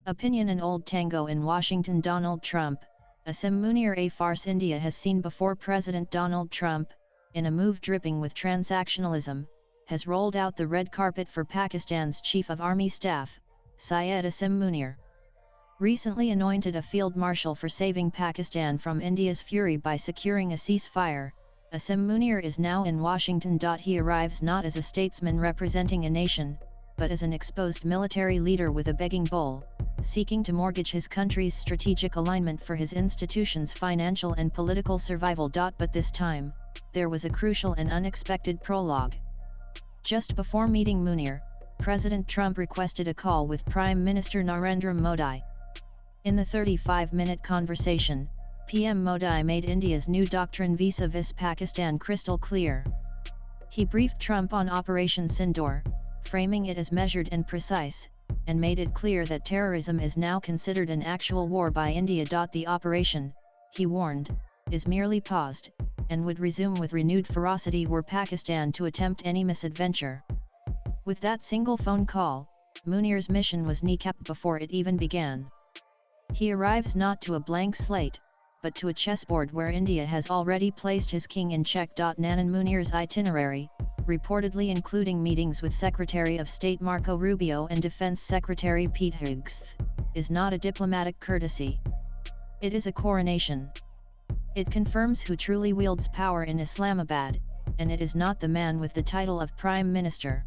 Opinion and Old Tango in Washington. Donald Trump, Asim Munir. A farce India has seen before. President Donald Trump, in a move dripping with transactionalism, has rolled out the red carpet for Pakistan's Chief of Army Staff, Syed Asim Munir. Recently anointed a field marshal for saving Pakistan from India's fury by securing a ceasefire, Asim Munir is now in Washington. He arrives not as a statesman representing a nation, but as an exposed military leader with a begging bowl, seeking to mortgage his country's strategic alignment for his institution's financial and political survival. But this time, there was a crucial and unexpected prologue. Just before meeting Munir, President Trump requested a call with Prime Minister Narendra Modi. In the 35-minute conversation, PM Modi made India's new doctrine vis-a-vis Pakistan crystal clear. He briefed Trump on Operation Sindoor, framing it as measured and precise, and made it clear that terrorism is now considered an actual war by India. The operation, he warned, is merely paused, and would resume with renewed ferocity were Pakistan to attempt any misadventure. With that single phone call, Munir's mission was kneecapped before it even began. He arrives not to a blank slate, but to a chessboard where India has already placed his king in check. Nanan Munir's itinerary, reportedly including meetings with Secretary of State Marco Rubio and Defense Secretary Pete Hegseth, is not a diplomatic courtesy. It is a coronation. It confirms who truly wields power in Islamabad, and it is not the man with the title of Prime Minister.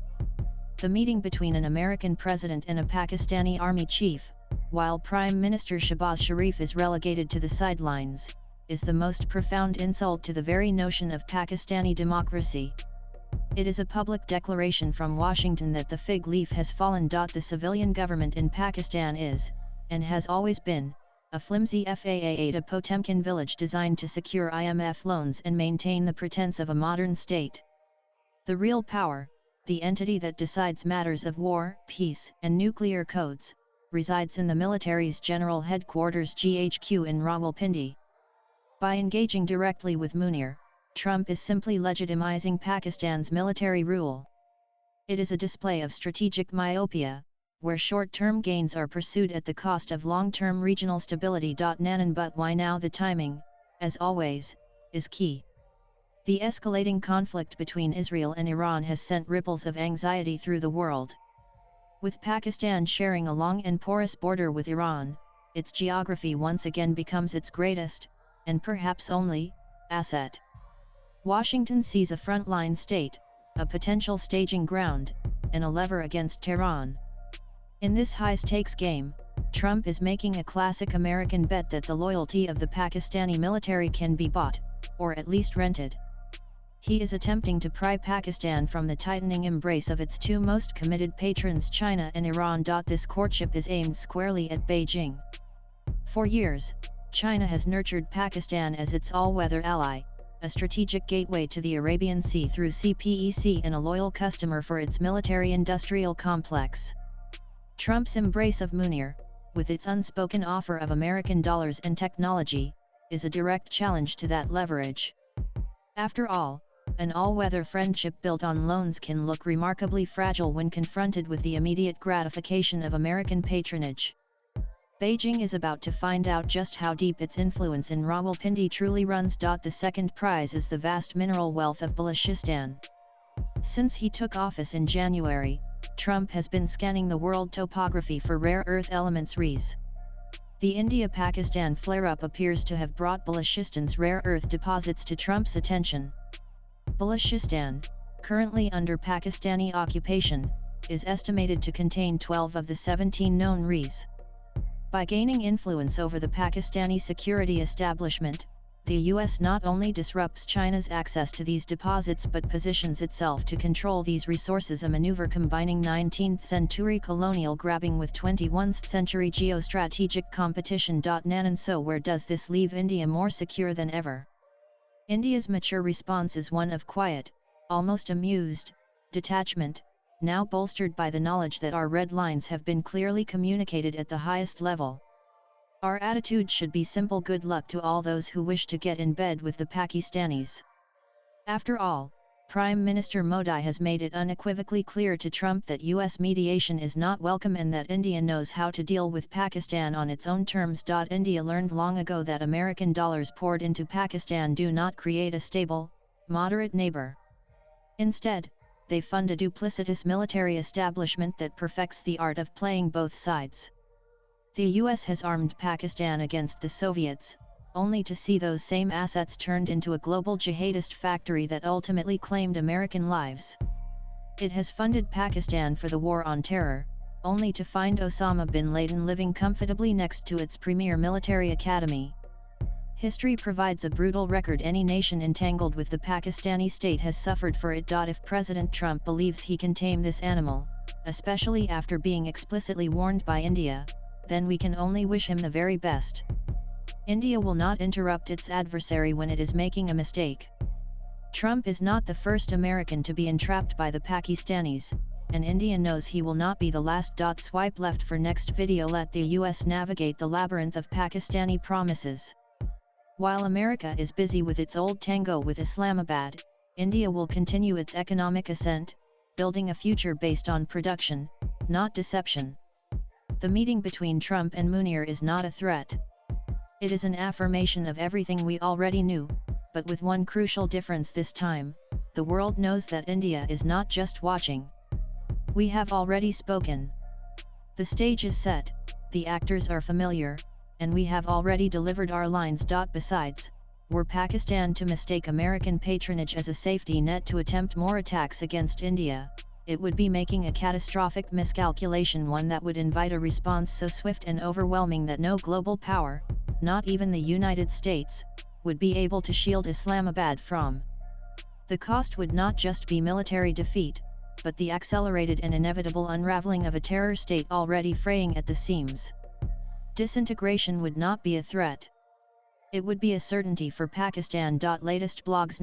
The meeting between an American president and a Pakistani army chief, while Prime Minister Shehbaz Sharif is relegated to the sidelines, is the most profound insult to the very notion of Pakistani democracy. It is a public declaration from Washington that the fig leaf has fallen. The civilian government in Pakistan is, and has always been, a flimsy FAA to Potemkin village designed to secure IMF loans and maintain the pretense of a modern state. The real power, the entity that decides matters of war, peace, and nuclear codes, resides in the military's General Headquarters GHQ in Rawalpindi. By engaging directly with Munir, Trump is simply legitimizing Pakistan's military rule. It is a display of strategic myopia, where short-term gains are pursued at the cost of long-term regional stability. Nanan But why now? The timing, as always, is key. The escalating conflict between Israel and Iran has sent ripples of anxiety through the world. With Pakistan sharing a long and porous border with Iran, its geography once again becomes its greatest, and perhaps only, asset. Washington sees a frontline state, a potential staging ground, and a lever against Tehran. In this high-stakes game, Trump is making a classic American bet that the loyalty of the Pakistani military can be bought, or at least rented. He is attempting to pry Pakistan from the tightening embrace of its two most committed patrons, China and Iran. This courtship is aimed squarely at Beijing. For years, China has nurtured Pakistan as its all-weather ally, a strategic gateway to the Arabian Sea through CPEC and a loyal customer for its military-industrial complex. Trump's embrace of Munir, with its unspoken offer of American dollars and technology, is a direct challenge to that leverage. After all, an all-weather friendship built on loans can look remarkably fragile when confronted with the immediate gratification of American patronage. Beijing is about to find out just how deep its influence in Rawalpindi truly runs. The second prize is the vast mineral wealth of Balochistan. Since he took office in January, Trump has been scanning the world topography for rare earth elements (REs). The India-Pakistan flare-up appears to have brought Balochistan's rare earth deposits to Trump's attention. Balochistan, currently under Pakistani occupation, is estimated to contain 12 of the 17 known REs. By gaining influence over the Pakistani security establishment, the US not only disrupts China's access to these deposits but positions itself to control these resources, a maneuver combining 19th-century colonial grabbing with 21st-century geostrategic competition. Nanan So where does this leave India? More secure than ever. India's mature response is one of quiet, almost amused, detachment, now bolstered by the knowledge that our red lines have been clearly communicated at the highest level. Our attitude should be simple: good luck to all those who wish to get in bed with the Pakistanis. After all, Prime Minister Modi has made it unequivocally clear to Trump that US mediation is not welcome and that India knows how to deal with Pakistan on its own terms. India learned long ago that American dollars poured into Pakistan do not create a stable, moderate neighbor. Instead, they fund a duplicitous military establishment that perfects the art of playing both sides. The US has armed Pakistan against the Soviets, only to see those same assets turned into a global jihadist factory that ultimately claimed American lives. It has funded Pakistan for the war on terror, only to find Osama bin Laden living comfortably next to its premier military academy. History provides a brutal record any nation entangled with the Pakistani state has suffered for it. If President Trump believes he can tame this animal, especially after being explicitly warned by India, then we can only wish him the very best. India will not interrupt its adversary when it is making a mistake. Trump is not the first American to be entrapped by the Pakistanis, and India knows he will not be the last. Swipe left for next video. Let the US navigate the labyrinth of Pakistani promises. While America is busy with its old tango with Islamabad, India will continue its economic ascent, building a future based on production, not deception. The meeting between Trump and Munir is not a threat. It is an affirmation of everything we already knew, but with one crucial difference this time: the world knows that India is not just watching. We have already spoken. The stage is set, the actors are familiar, and we have already delivered our lines. Besides, were Pakistan to mistake American patronage as a safety net to attempt more attacks against India, it would be making a catastrophic miscalculation, one that would invite a response so swift and overwhelming that no global power, not even the United States, would be able to shield Islamabad from. The cost would not just be military defeat, but the accelerated and inevitable unraveling of a terror state already fraying at the seams. Disintegration would not be a threat. It would be a certainty for Pakistan. Latest blogs.